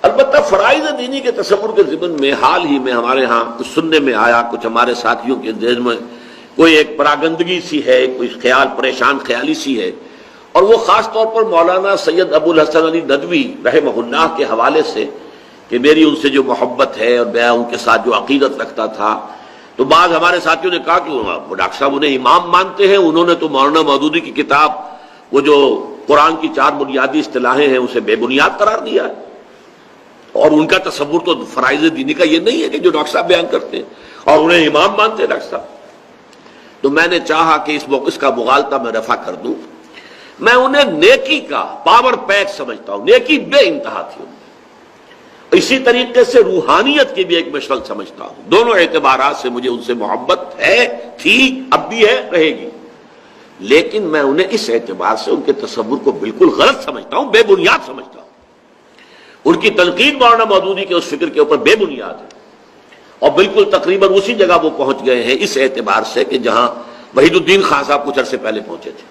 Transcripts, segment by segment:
البتہ فرائض دینی کے تصور کے ضمن میں حال ہی میں ہمارے ہاں کچھ سننے میں آیا، کچھ ہمارے ساتھیوں کے ذہن میں کوئی ایک پراگندگی سی ہے، کوئی خیال پریشان خیالی سی ہے، اور وہ خاص طور پر مولانا سید ابو الحسن علی ندوی رحمہ اللہ کے حوالے سے کہ میری ان سے جو محبت ہے اور میں ان کے ساتھ جو عقیدت رکھتا تھا، تو بعض ہمارے ساتھیوں نے کہا کہ وہ ڈاکٹر صاحب انہیں امام مانتے ہیں، انہوں نے تو مولانا مودودی کی کتاب وہ جو قرآن کی 4 بنیادی اصطلاحیں ہیں اسے بے بنیاد قرار دیا ہے، اور ان کا تصور تو فرائض دینی کا یہ نہیں ہے کہ جو ڈاکٹر صاحب بیان کرتے ہیں، اور انہیں امام مانتے ہیں ڈاکٹر صاحب۔ تو میں نے چاہا کہ اس کا مغالطہ میں رفع کر دوں۔ میں انہیں نیکی کا پاور پیک سمجھتا ہوں، نیکی بے انتہا تھی ان میں، اسی طریقے سے روحانیت کی بھی ایک مشعل سمجھتا ہوں۔ دونوں اعتبارات سے مجھے ان سے محبت ہے، تھی، اب بھی ہے، رہے گی، لیکن میں انہیں اس اعتبار سے ان کے تصور کو بالکل غلط سمجھتا ہوں، بے بنیاد سمجھتا ہوں۔ ان کی تنقید مولانا مودودی کے اس فکر کے اوپر بے بنیاد ہے، اور بالکل تقریباً اسی جگہ وہ پہنچ گئے ہیں اس اعتبار سے کہ جہاں وحید الدین خان صاحب کچھ عرصے پہلے پہنچے تھے۔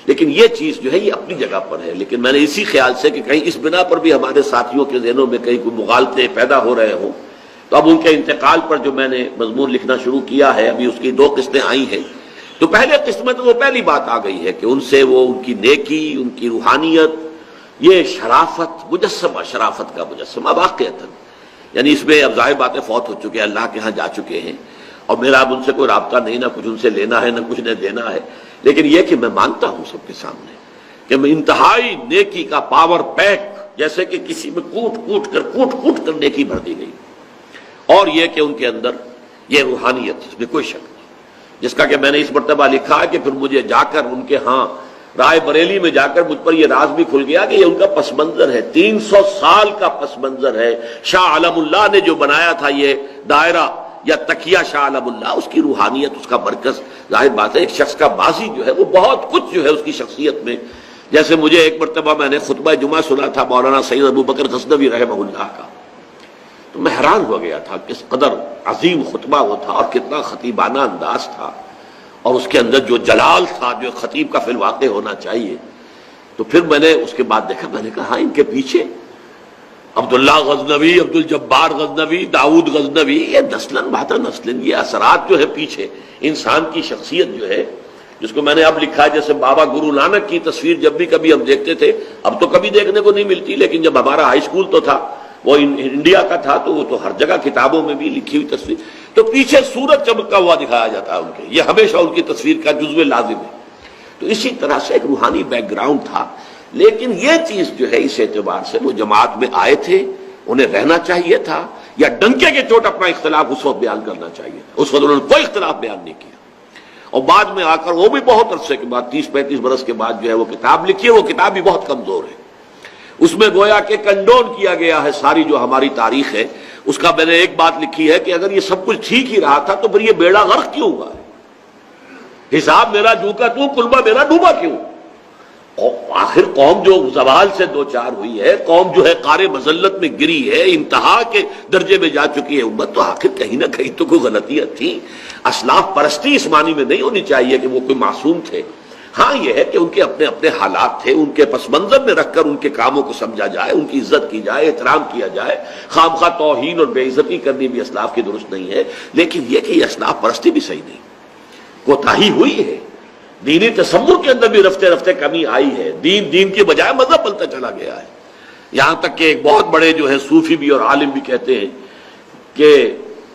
لیکن یہ چیز جو ہے یہ اپنی جگہ پر ہے، لیکن میں نے اسی خیال سے کہ کہیں اس بنا پر بھی ہمارے ساتھیوں کے ذہنوں میں کہیں کوئی مغالطے پیدا ہو رہے ہوں، تو اب ان کے انتقال پر جو میں نے مضمون لکھنا شروع کیا ہے، ابھی اس کی 2 قسطیں آئی ہیں، تو پہلے قسط میں تو وہ پہلی بات آ گئی ہے کہ ان سے وہ ان کی نیکی، ان کی روحانیت، یہ شرافت، مجسمہ، شرافت کا مجسمہ واقعتاً، یعنی اس میں اب ظاہر باتیں فوت ہو چکے ہیں، اللہ کے ہاں جا چکے ہیں، اور میرا اب ان سے کوئی رابطہ نہیں، نہ کچھ ان سے لینا ہے، نہ کچھ نہ دینا ہے، لیکن یہ کہ میں مانتا ہوں سب کے سامنے کہ میں انتہائی نیکی کا پاور پیک، جیسے کہ کسی میں کوٹ کوٹ کر نیکی بھر دی گئی، اور یہ کہ ان کے اندر یہ روحانیت، اس میں کوئی شک نہیں، جس کا کہ میں نے اس مرتبہ لکھا ہے کہ پھر مجھے جا کر ان کے ہاں رائے بریلی میں جا کر مجھ پر یہ راز بھی کھل گیا کہ یہ ان کا پس منظر ہے، 300 سال کا پس منظر ہے۔ شاہ عالم اللہ نے جو بنایا تھا یہ دائرہ یا تکیہ، شاہ عالم اللہ، اس کی روحانیت، اس کا مرکز، ظاہر بات ہے ایک شخص کا ماضی جو ہے وہ بہت کچھ جو ہے اس کی شخصیت میں، جیسے مجھے ایک مرتبہ میں نے خطبہ جمعہ سنا تھا مولانا سید ابو بکر غزنوی رحمہ اللہ کا، تو میں حیران ہو گیا تھا کس قدر عظیم خطبہ وہ تھا، اور کتنا خطیبانہ انداز تھا، اور اس کے اندر جو جلال تھا جو خطیب کا فی الواقع ہونا چاہیے۔ تو پھر میں نے اس کے بعد دیکھا، میں نے کہا ہاں ان کے پیچھے عبداللہ غزنوی، عبد الجبار غزنوی، داؤد غزنوی، یہ نسلاً بات نسلاً یہ اثرات جو ہے پیچھے انسان کی شخصیت جو ہے، جس کو میں نے اب لکھا ہے، جیسے بابا گرو نانک کی تصویر جب بھی کبھی ہم دیکھتے تھے، اب تو کبھی دیکھنے کو نہیں ملتی، لیکن جب ہمارا ہائی اسکول تو تھا، وہ انڈیا کا تھا، تو وہ تو ہر جگہ کتابوں میں بھی لکھی ہوئی تصویر، تو پیچھے سورج چمکتا ہوا دکھایا جاتا ہے ان کے، یہ ہمیشہ ان کی تصویر کا جزو لازم ہے۔ تو اسی طرح سے ایک روحانی بیک گراؤنڈ تھا، لیکن یہ چیز جو ہے اس اعتبار سے وہ جماعت میں آئے تھے، انہیں رہنا چاہیے تھا، یا ڈنکے کے چوٹ اپنا اختلاف اس وقت بیان کرنا چاہیے تھا، اس وقت انہوں نے کوئی اختلاف بیان نہیں کیا، اور بعد میں آ کر وہ بھی بہت عرصے کے بعد 30-35 برس کے بعد جو ہے وہ کتاب لکھی ہے، وہ کتاب بھی بہت کمزور ہے، اس میں گویا کہ کنڈون کیا گیا ہے ساری جو ہماری تاریخ ہے۔ اس کا میں نے ایک بات لکھی ہے کہ اگر یہ سب کچھ ٹھیک ہی رہا تھا تو پھر یہ بیڑا غرق کیوں ہوا ہے؟ حساب میرا جو کا تو، کلبہ میرا ڈوبا کیوں؟ اور آخر قوم جو زوال سے دوچار ہوئی ہے، قوم جو ہے قعر مذلت میں گری ہے، انتہا کے درجے میں جا چکی ہے امت، تو آخر کہیں نہ کہیں تو کوئی غلطیاں تھی۔ اسلاف پرستی اس معنی میں نہیں ہونی چاہیے کہ وہ کوئی معصوم تھے، ہاں یہ ہے کہ ان کے اپنے اپنے حالات تھے، ان کے پس منظر میں رکھ کر ان کے کاموں کو سمجھا جائے، ان کی عزت کی جائے، احترام کیا جائے، خام خواہ توہین اور بے عزتی کرنی بھی اسلاف کی درست نہیں ہے، لیکن یہ کہ یہ اسلاف پرستی بھی صحیح نہیں، کوتاہی ہوئی ہے، دینی تصور کے اندر بھی رفتے رفتے کمی آئی ہے، دین کی بجائے مذہب بنتا چلا گیا ہے، یہاں تک کہ ایک بہت بڑے جو ہے صوفی بھی اور عالم بھی کہتے ہیں کہ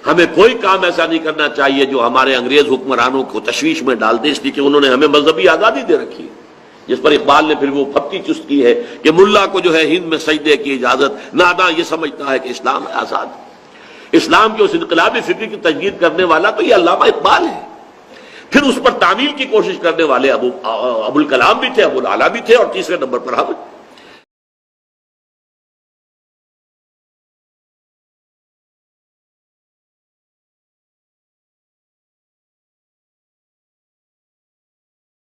ہمیں کوئی کام ایسا نہیں کرنا چاہیے جو ہمارے انگریز حکمرانوں کو تشویش میں ڈال دے، اس لیے کہ انہوں نے ہمیں مذہبی آزادی دے رکھی ہے، جس پر اقبال نے پھر وہ پھپتی چست کی ہے کہ ملا کو جو ہے ہند میں سجدے کی اجازت، ناداں یہ سمجھتا ہے کہ اسلام ہے آزاد۔ اسلام کے اس انقلابی فکر کی تجدید کرنے والا تو یہ علامہ اقبال ہے، پھر اس پر تعمیل کی کوشش کرنے والے ابو الکلام بھی تھے، ابو العلا بھی تھے، اور تیسرے نمبر پر ہم